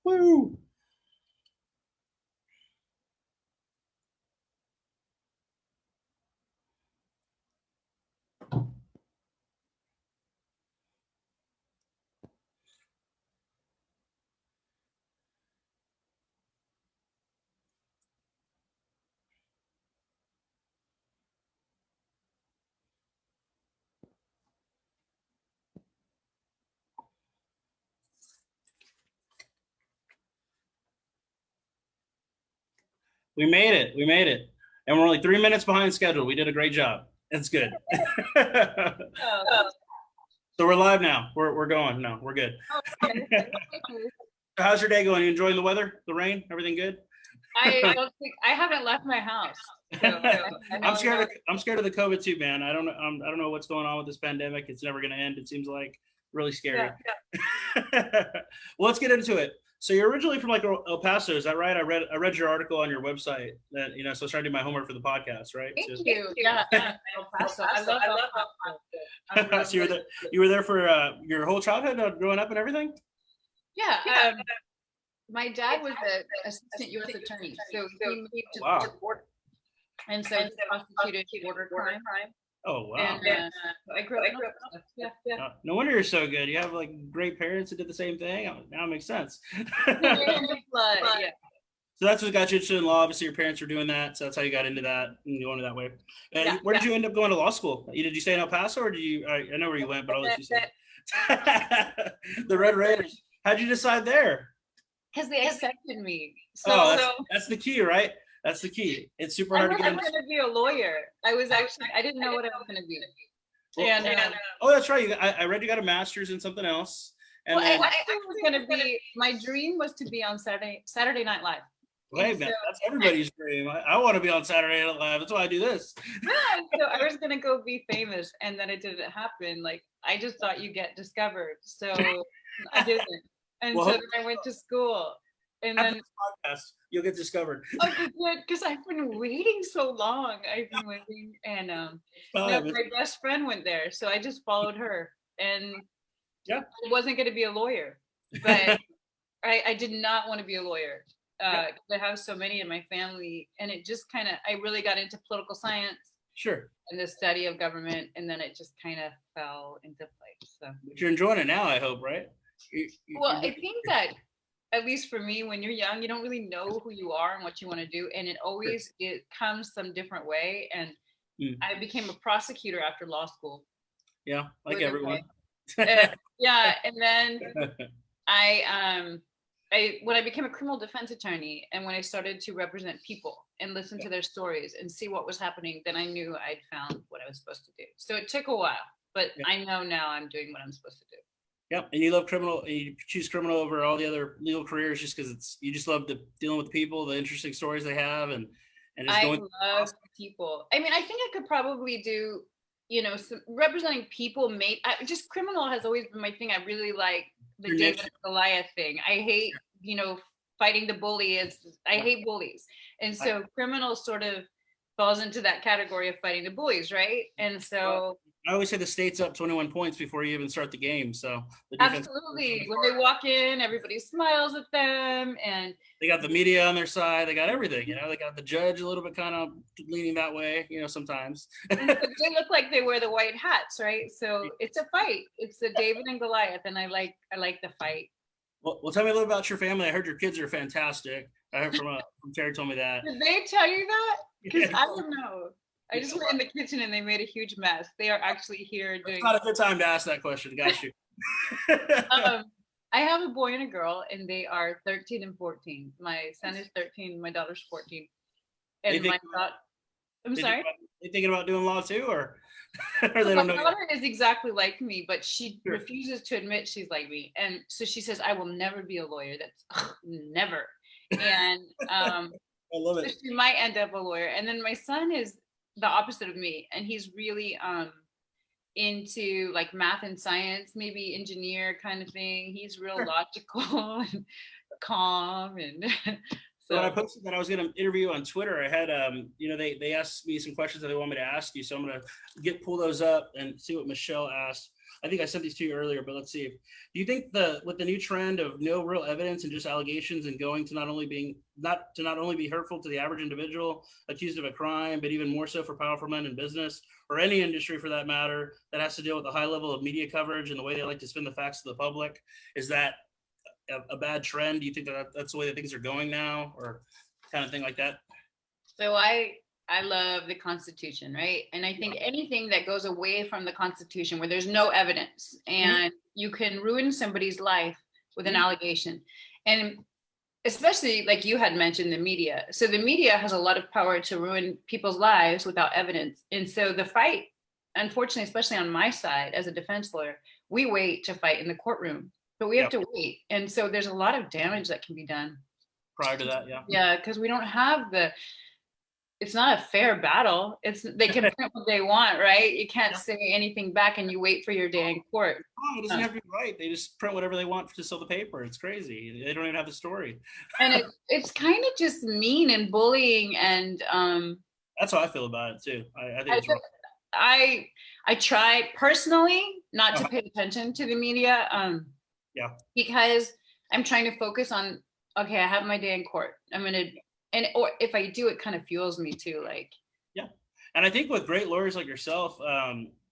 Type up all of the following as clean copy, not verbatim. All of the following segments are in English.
Woo! We made it. We made it. And we're only 3 minutes behind schedule. We did a great job. It's good. So we're live now. We're going. No, we're good. Okay. How's your day going? You enjoying the weather, the rain, everything good? I haven't left my house. So I'm scared of the COVID too, man. I don't know what's going on with this pandemic. It's never going to end. It seems like really scary. Yeah. Well, let's get into it. So you're originally from like El Paso, is that right? I read your article on your website that, so I was trying to do my homework for the podcast, right? Thank you. Yeah. El Paso. I love El Paso. So you were there for your whole childhood, growing up and everything? Yeah. My dad was an assistant U.S. attorney, so he moved to the border, and so he prosecuted border crime. Oh wow! And I grew up. Yeah. No wonder you're so good. You have like great parents that did the same thing. Now it makes sense. Yeah. So that's what got you interested in law. Obviously, your parents were doing that, so that's how you got into that and going that way. Where did you end up going to law school? Did you stay in El Paso, or did you? I know where you went, but I'll let you say. The Red Raiders. How'd you decide there? Because they accepted me. So that's the key, right? That's the key. It's super hard to get into. I was going to be a lawyer. I didn't know what I was going to be. Oh, that's right. I read you got a master's in something else. And I was going to be, my dream was to be on Saturday Night Live. Hey, man, that's everybody's dream. I want to be on Saturday Night Live. That's why I do this. So I was going to go be famous, and then it didn't happen. Like, I just thought you get discovered. So I didn't. And so then I went to school, and then podcast, you'll get discovered. Okay, good, because I've been waiting so long. I've been waiting, and my best friend went there, so I just followed her, and I wasn't going to be a lawyer, but I did not want to be a lawyer. I have so many in my family, and it just kind of, I really got into political science. Sure. And the study of government, and then it just kind of fell into place. So. But you're enjoying it now, I hope, right? Well, I think that, at least for me, when you're young, you don't really know who you are and what you want to do, and it comes some different way. And I became a prosecutor after law school. Yeah, like everyone. And then when I became a criminal defense attorney, and when I started to represent people and listen to their stories and see what was happening, then I knew I'd found what I was supposed to do. So it took a while, but I know now I'm doing what I'm supposed to do. Yep, and you love criminal. You choose criminal over all the other legal careers just because you just love dealing with people, the interesting stories they have, and just I love people. I mean, I think I could probably do, some representing people. Just criminal has always been my thing. I really like the David and Goliath thing. I hate, fighting the bully. I hate bullies, and so criminal sort of falls into that category of fighting the bullies, right? And so. I always say the state's up 21 points before you even start the game. So absolutely, when they walk in, everybody smiles at them, and they got the media on their side. They got everything. They got the judge a little bit kind of leaning that way. Sometimes they look like they wear the white hats, right? So it's a fight. It's the David and Goliath, and I like the fight. Well, tell me a little about your family. I heard your kids are fantastic. I heard from Terry told me that. Did they tell you that? Because I don't know. I just went in the kitchen and they made a huge mess. They are actually here doing. It's not a good time to ask that question. Got you. I have a boy and a girl, and they are 13 and 14. My son is 13. My daughter's 14. And I'm sorry. They thinking about doing law too, or they don't know? My daughter is exactly like me, but she refuses to admit she's like me, and so she says, "I will never be a lawyer." That's never. And I love it. So she might end up a lawyer, and then my son is the opposite of me, and he's really into like math and science, maybe engineer kind of thing. He's real logical and calm, and So when I posted that I was going to interview on Twitter, I had, they asked me some questions that they want me to ask you. So I'm going to pull those up and see what Michelle asked. I think I sent these to you earlier, but let's see. Do you think with the new trend of no real evidence and just allegations and going to not only be hurtful to the average individual accused of a crime, but even more so for powerful men in business or any industry for that matter, that has to deal with the high level of media coverage and the way they like to spin the facts to the public, is that a bad trend? Do you think that's the way that things are going now, or kind of thing like that? So I love the Constitution, right? And I think anything that goes away from the Constitution, where there's no evidence and you can ruin somebody's life with an allegation, and especially like you had mentioned, the media. So the media has a lot of power to ruin people's lives without evidence. And so the fight, unfortunately, especially on my side as a defense lawyer, we wait to fight in the courtroom, but we have to wait. And so there's a lot of damage that can be done prior to that. Yeah, because we don't have it's not a fair battle. They can print what they want, right? You can't say anything back and you wait for your day in court. Oh, it doesn't have to be right. They just print whatever they want to sell the paper. It's crazy. They don't even have the story. And it's kind of just mean and bullying, and that's how I feel about it too. I think it's wrong. I try personally not to pay attention to the media, because I'm trying to focus on, okay, I have my day in court. Or if I do, it kind of fuels me too. And I think with great lawyers like yourself,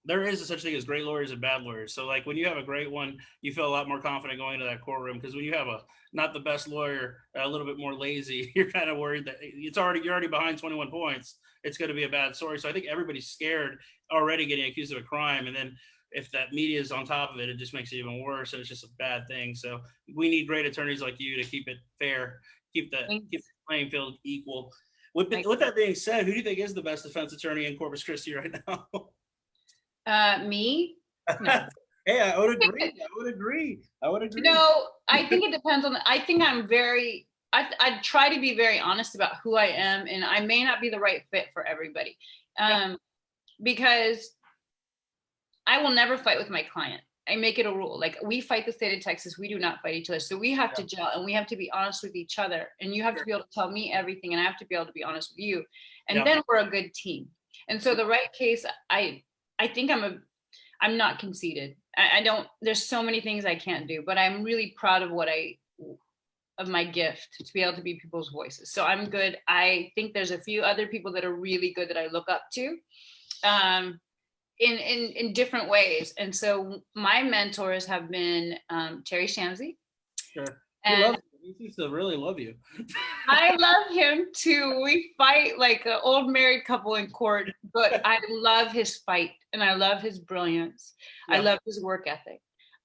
there is such thing as great lawyers and bad lawyers. So like when you have a great one, you feel a lot more confident going into that courtroom, because when you have not the best lawyer, a little bit more lazy, you're kind of worried that you're already behind 21 points. It's going to be a bad story. So I think everybody's scared already getting accused of a crime. And then if that media is on top of it, it just makes it even worse. And it's just a bad thing. So we need great attorneys like you to keep it fair, keep the playing field equal. With that being said, who do you think is the best defense attorney in Corpus Christi right now? Me? No. Hey, I would agree. No, I think it depends on. I think I try to be very honest about who I am, and I may not be the right fit for everybody, because I will never fight with my client. I make it a rule. Like, we fight the state of Texas. We do not fight each other. So we have to gel, and we have to be honest with each other. And you have to be able to tell me everything, and I have to be able to be honest with you. And then we're a good team. And so the right case, I think I'm not conceited. I don't, there's so many things I can't do, but I'm really proud of of my gift to be able to be people's voices. So I'm good. I think there's a few other people that are really good that I look up to. In different ways. And so my mentors have been Terry Shamsi. Sure. And he seems to really love you. I love him too. We fight like an old married couple in court, but I love his fight and I love his brilliance. I love his work ethic.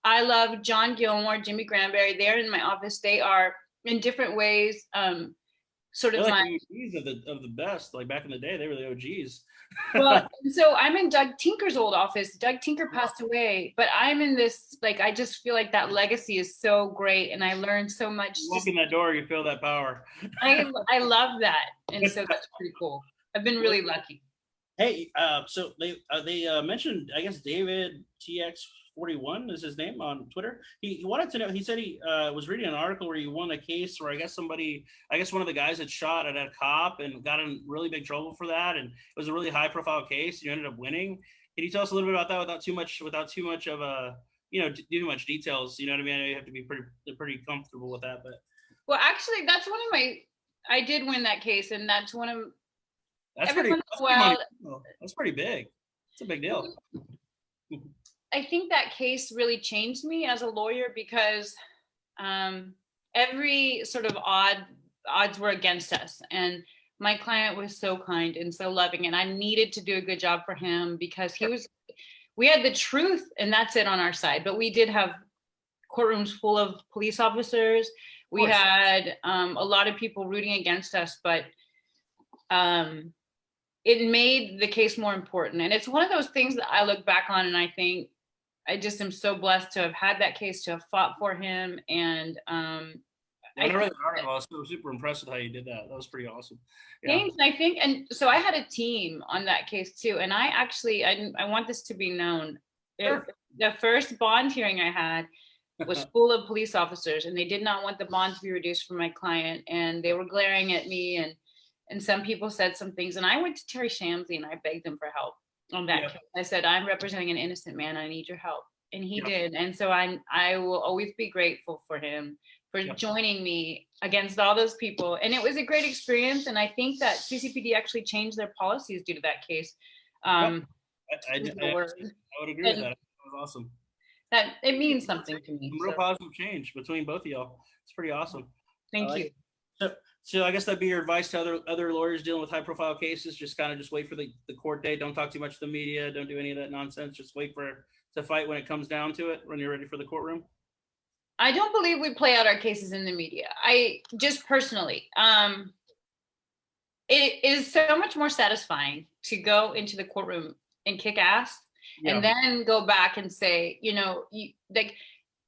I love John Gilmore, Jimmy Granberry. They're in my office. They are in different ways sort of like the OGs of the best. Like back in the day, they were the OGs. Well, so I'm in Doug Tinker's old office. Doug Tinker passed away, but I'm in this, like, I just feel like that legacy is so great, and I learned so much. You walk in that door, you feel that power. I love that, and so that's pretty cool. I've been really lucky. Hey, so they mentioned, I guess, David TX41 is his name on Twitter. He wanted to know, he said he was reading an article where you won a case where I guess one of the guys had shot at a cop and got in really big trouble for that, and it was a really high profile case. You ended up winning. Can you tell us a little bit about that without too much of a, too much details? You know what I mean? I know you have to be pretty comfortable with that, but. Well, actually, that's one of I did win that case, and that's one of. That's pretty big. It's a big deal. I think that case really changed me as a lawyer because every sort of odds were against us, and my client was so kind and so loving, and I needed to do a good job for him because we had the truth, and that's it on our side, but we did have courtrooms full of police officers. We had a lot of people rooting against us, but it made the case more important. And it's one of those things that I look back on and I think I just am so blessed to have had that case, to have fought for him. And I read the article. I was super impressed with how you did that. That was pretty awesome. Yeah. Thanks. I think, and so I had a team on that case too. And I want this to be known. Sure. The first bond hearing I had, was full of police officers, and they did not want the bond to be reduced for my client, and they were glaring at me, and some people said some things, and I went to Terry Shamsey and I begged him for help on that case. I said, I'm representing an innocent man, I need your help, and he did. And so I will always be grateful for him for joining me against all those people, and it was a great experience. And I think that CCPD actually changed their policies due to that case. I would agree with that. That was awesome. That it means something to me. Real positive change between both of y'all. It's pretty awesome. Thank you. So I guess that'd be your advice to other lawyers dealing with high profile cases. Just wait for the court date. Don't talk too much to the media. Don't do any of that nonsense. Just wait to fight when it comes down to it, when you're ready for the courtroom. I don't believe we play out our cases in the media. I just personally, it is so much more satisfying to go into the courtroom and kick ass and then go back and say, like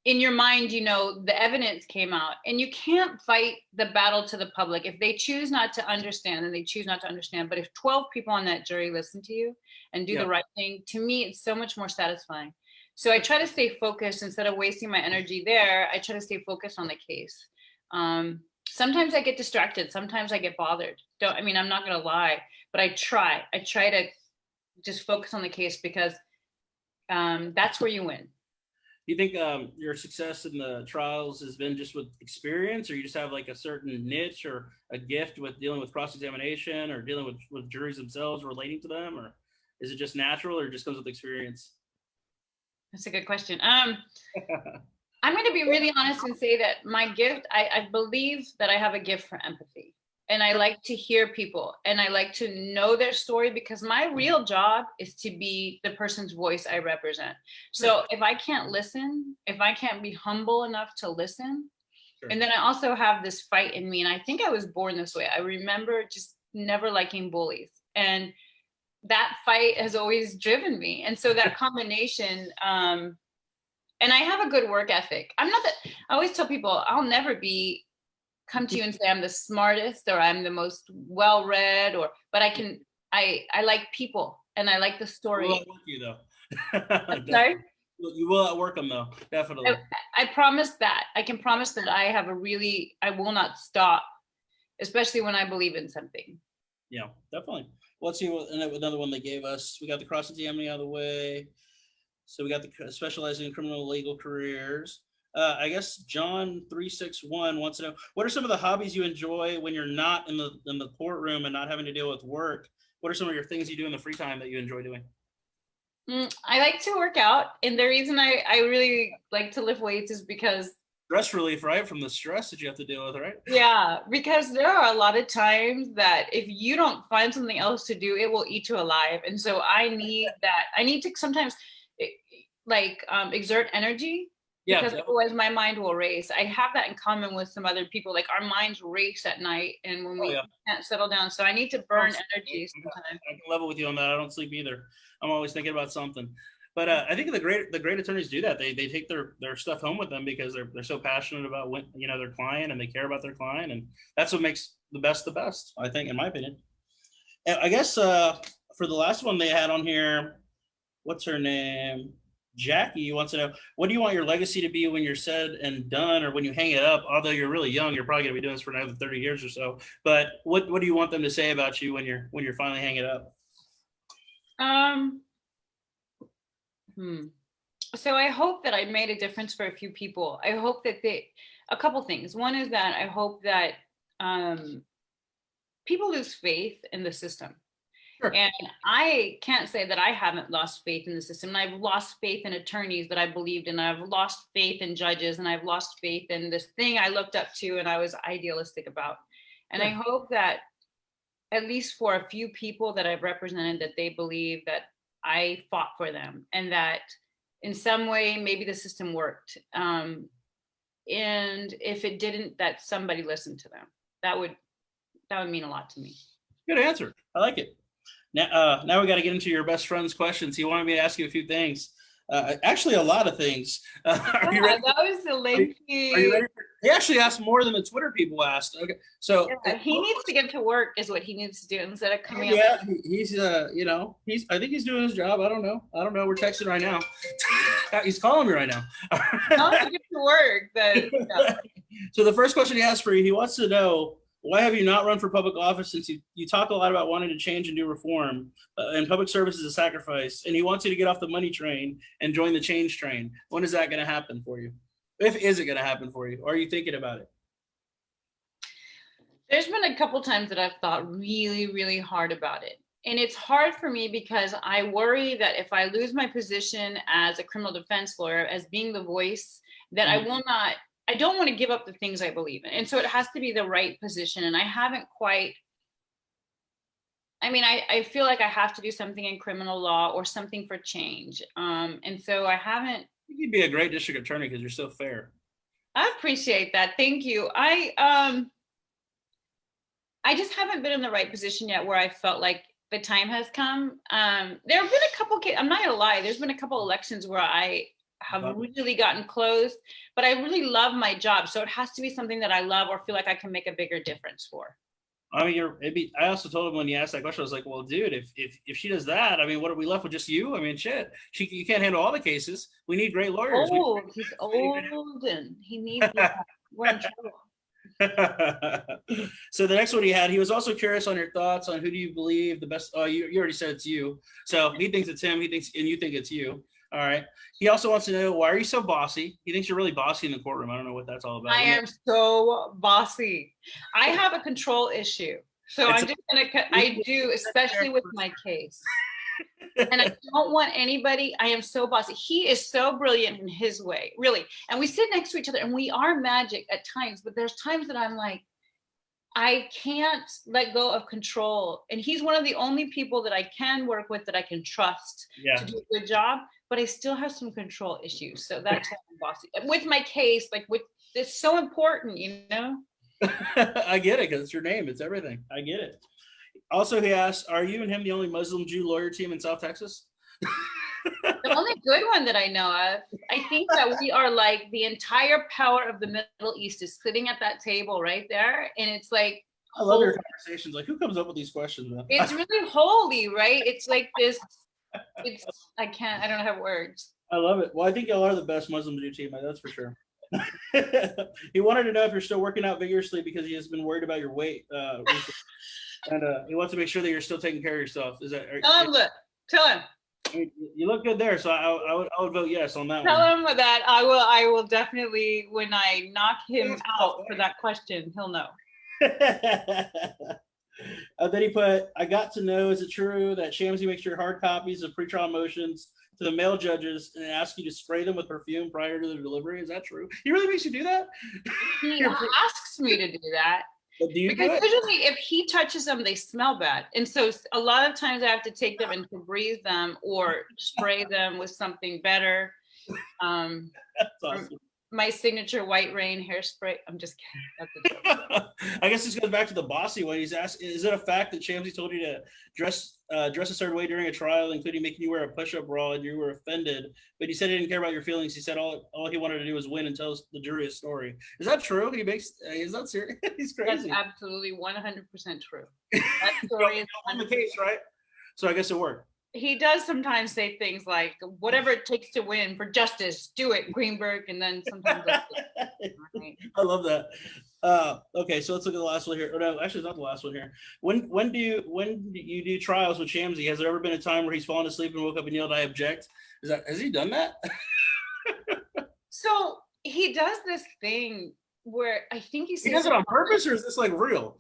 in your mind, the evidence came out, and you can't fight the battle to the public. If they choose not to understand, then they choose not to understand. But if 12 people on that jury listen to you and do the right thing, to me, it's so much more satisfying. So I try to stay focused instead of wasting my energy there. I try to stay focused on the case. Sometimes I get distracted. Sometimes I get bothered. I'm not going to lie, but I try to just focus on the case, because that's where you win. Do you think your success in the trials has been just with experience, or you just have like a certain niche or a gift with dealing with cross-examination or dealing with juries themselves, relating to them, or is it just natural, or it just comes with experience? That's a good question. I'm going to be really honest and say that my gift, I believe that I have a gift for empathy, and I like to hear people, and I like to know their story, because my real job is to be the person's voice I represent. So if I can't listen, if I can't be humble enough to listen, and then I also have this fight in me, and I think I was born this way. I remember just never liking bullies, and that fight has always driven me. And so that combination, and I have a good work ethic. I always tell people, I'll never come to you and say I'm the smartest or I'm the most well-read, but I like people, and I like the story. You will outwork you though. Sorry? You will outwork them though, definitely. I promise that. I can promise that I will not stop, especially when I believe in something. Yeah, definitely. Let's see another one they gave us. We got the cross-examining out of the way. So we got the specializing in criminal legal careers. I guess John 361 wants to know, what are some of the hobbies you enjoy when you're not in the courtroom and not having to deal with work? What are some of your things you do in the free time that you enjoy doing? I like to work out. And the reason I really like to lift weights is because stress relief, right? From the stress that you have to deal with, right? Yeah, because there are a lot of times that if you don't find something else to do, it will eat you alive. And so I need that. I need to sometimes exert energy, because otherwise my mind will race. I have that in common with some other people. Like, our minds race at night, and when we can't settle down. So I need to burn energy sometimes. I can level with you on that. I don't sleep either. I'm always thinking about something. But I think the great attorneys do that. They take their stuff home with them, because they're so passionate about their client, and they care about their client, and that's what makes the best, I think, in my opinion. And I guess for the last one they had on here, what's her name? Jackie wants to know, what do you want your legacy to be when you're said and done, or when you hang it up? Although you're really young, you're probably gonna be doing this for another 30 years or so. But what do you want them to say about you when you're finally hanging it up? So I hope that I made a difference for a few people. I hope that a couple things. One is that I hope that people lose faith in the system. Sure. And I can't say that I haven't lost faith in the system. And I've lost faith in attorneys that I believed in. I've lost faith in judges, and I've lost faith in this thing I looked up to and I was idealistic about. And I hope that at least for a few people that I've represented, that they believe that I fought for them, and that in some way, maybe the system worked. And if it didn't, that somebody listened to them. That would mean a lot to me. Good answer. I like it. Now we got to get into your best friend's questions. He wanted me to ask you a few things. Actually, a lot of things. Are you ready? That was a lengthy. Are you ready? He actually asked more than the Twitter people asked. Okay, so he needs to get to work, is what he needs to do, instead of coming up. Yeah, he's I think he's doing his job. I don't know. We're texting right now. He's calling me right now. I'll get to work. So the first question he has for you, he wants to know, why have you not run for public office since you talk a lot about wanting to change and do reform, and public service is a sacrifice, and he wants you to get off the money train and join the change train. When is that going to happen for you? Is it going to happen for you? Or are you thinking about it? There's been a couple times that I've thought really, really hard about it. And it's hard for me because I worry that if I lose my position as a criminal defense lawyer, as being the voice, that I don't want to give up the things I believe in. And so it has to be the right position. And I haven't quite, I feel like I have to do something in criminal law or something for change. And so I haven't. I think you'd be a great district attorney because you're so fair. I appreciate that. Thank you. I just haven't been in the right position yet where I felt like the time has come. There have been a couple, I'm not gonna lie, there's been a couple elections where I have really gotten close, but I really love my job. So it has to be something that I love or feel like I can make a bigger difference for. I also told him when he asked that question, I was like, well, dude, if she does that, what are we left with, just you? Shit, you can't handle all the cases. We need great lawyers. He's old and he needs we're in trouble. So the next one he was also curious on your thoughts on who do you believe the best. You already said it's you, so he thinks it's him, and you think it's you. All right. He also wants to know, why are you so bossy? He thinks you're really bossy in the courtroom. I don't know what that's all about. I am so bossy. I have a control issue, so I do, especially with my case. And I don't want anybody. I am so bossy. He is so brilliant in his way, really. And we sit next to each other and we are magic at times, but there's times that I'm like, I can't let go of control. And he's one of the only people that I can work with, that I can trust to do a good job, but I still have some control issues. So that's why I'm bossy. With my case, it's so important, I get it, because it's your name. It's everything. I get it. Also, he asked, are you and him the only Muslim Jew lawyer team in South Texas? The only good one that I know of. I think that we are like the entire power of the Middle East is sitting at that table right there. And it's like, I love your conversations. Like, who comes up with these questions, man? It's really holy, right? It's like this, I don't have words. I love it. Well, I think y'all are the best Muslim Jew team, that's for sure. He wanted to know if you're still working out vigorously because he has been worried about your weight. And he wants to make sure that you're still taking care of yourself. Is that? Tell him. You look good there, so I would vote yes on that one. Tell him that I will definitely, when I knock him out for that question, he'll know. Then he put, I got to know, is it true that Shamsi makes your hard copies of pretrial motions to the male judges and asks you to spray them with perfume prior to the delivery? Is that true? He really makes you do that? He asks me to do that. Because usually if he touches them, they smell bad. And so a lot of times I have to take them and Febreze them or spray them with something better. That's awesome. My signature White Rain hairspray. I'm just kidding. That's a joke. I guess this goes back to the Bossy one. He's asked, is it a fact that Shamsi told you to dress a certain way during a trial, including making you wear a push-up bra, and you were offended? But he said he didn't care about your feelings. He said all he wanted to do was win and tell the jury a story. Is that true? Is that serious? He's crazy. That's absolutely 100% true. That story is on the case, right? So I guess it worked. He does sometimes say things like, whatever it takes to win for justice, do it, Greenberg. And then sometimes I love that. Okay, so let's look at the last one here. Or no, actually, it's not the last one here. When do you do trials with Shamsi? Has there ever been a time where he's fallen asleep and woke up and yelled, I object? Has he done that? So he does this thing where I think he does it on purpose, or is this like real?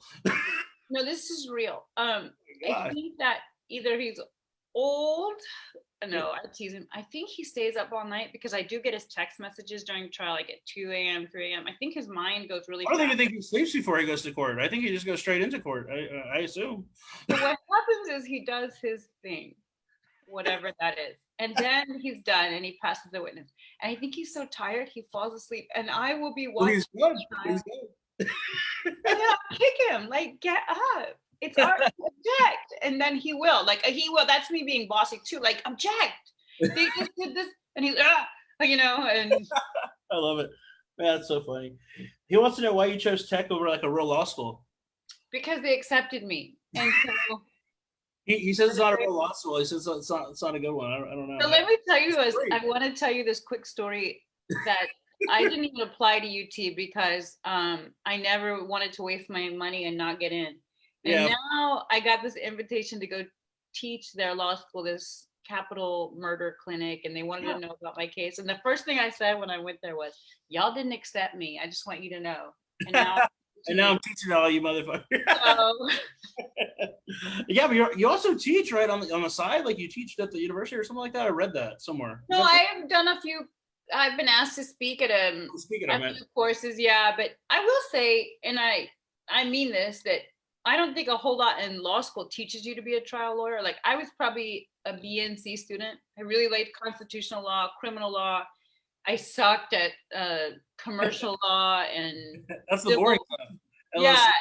No, this is real. I think that either he's old. No, I tease him. I think he stays up all night because I do get his text messages during trial, like at 2 a.m., 3 a.m. I think his mind goes really fast. I don't even think he sleeps before he goes to court. I think he just goes straight into court. I assume. So what happens is he does his thing, whatever that is. And then he's done and he passes the witness. And I think he's so tired, he falls asleep. And I will be watching. He's good. And then I'll kick him, like, get up. It's our object. And then he will. That's me being bossy too. Like, object. They just did this. And he's, and I love it. Man, that's so funny. He wants to know why you chose tech over like a real law school. Because they accepted me. And so He says it's not a real law school. He says it's not a good one. I don't know. So let me tell you I want to tell you this quick story that I didn't even apply to UT because I never wanted to waste my money and not get in. And now I got this invitation to go teach their law school, this capital murder clinic, and they wanted to know about my case. And the first thing I said when I went there was, "Y'all didn't accept me. I just want you to know." And now, I'm teaching all you motherfuckers. Yeah, but you also teach, right, on the side, like you teach at the university or something like that. I read that somewhere. No, I have done a few. I've been asked to speak at a few courses, but I will say, and I mean this, that I don't think a whole lot in law school teaches you to be a trial lawyer. Like I was probably a BNC student. I really liked constitutional law, criminal law. I sucked at commercial law and that's the boring stuff. Yeah,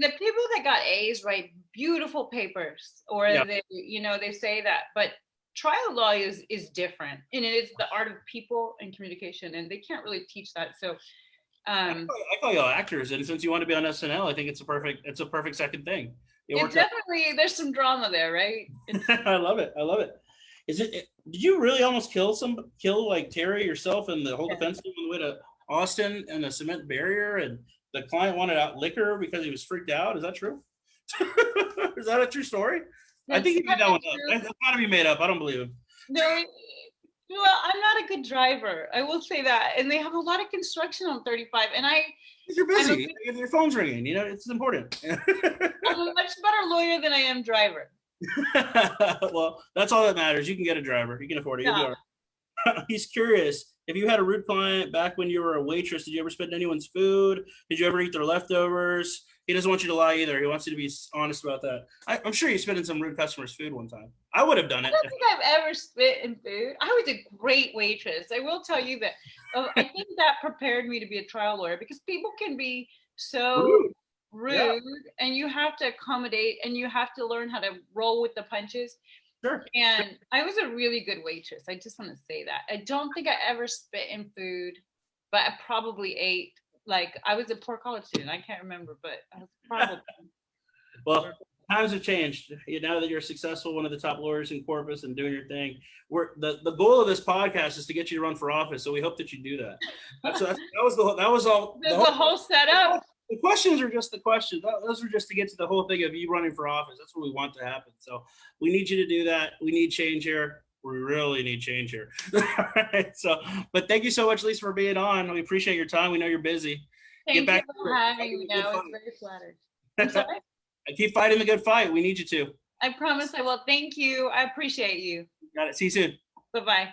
the people that got A's write beautiful papers, or they say that, but trial law is different, and it is the art of people and communication, and they can't really teach that. So I call y'all actors, and since you want to be on SNL, I think it's a perfect second thing. It definitely there's some drama there, right? I love it. Did you really almost kill like Terry yourself and the whole defense team on the way to Austin and the cement barrier, and the client wanted out liquor because he was freaked out? Is that true? Is that a true story? I think you made that one up. That's got to be made up. I don't believe him. No, well, I'm not a good driver. I will say that. And they have a lot of construction on 35. And you're busy. Your phone's ringing. It's important. I'm a much better lawyer than I am driver. Well, that's all that matters. You can get a driver. You can afford it. Yeah. He's curious. If you had a rude client back when you were a waitress, did you ever spend anyone's food? Did you ever eat their leftovers? He doesn't want you to lie either. He wants you to be honest about that. I'm sure you spent in some rude customers' food one time. I would have done it. I don't think I've ever spit in food. I was a great waitress. I will tell you that. I think that prepared me to be a trial lawyer, because people can be so rude and you have to accommodate, and you have to learn how to roll with the punches. Sure. And I was a really good waitress. I just want to say that. I don't think I ever spit in food, but I probably ate. Like, I was a poor college student. I can't remember, but I was probably. Well, times have changed. Now that you're successful, one of the top lawyers in Corpus and doing your thing, the goal of this podcast is to get you to run for office. So we hope that you do that. That was all. There's the whole setup. The questions are just the questions. Those were just to get to the whole thing of you running for office. That's what we want to happen. So we need you to do that. We need change here. We really need change here. All right. So, but thank you so much, Lisa, for being on. We appreciate your time. We know you're busy. Thank you for having me. I was very flattered. I'm sorry? I keep fighting the good fight. We need you to. I promise I will. Thank you. I appreciate you. Got it. See you soon. Bye-bye.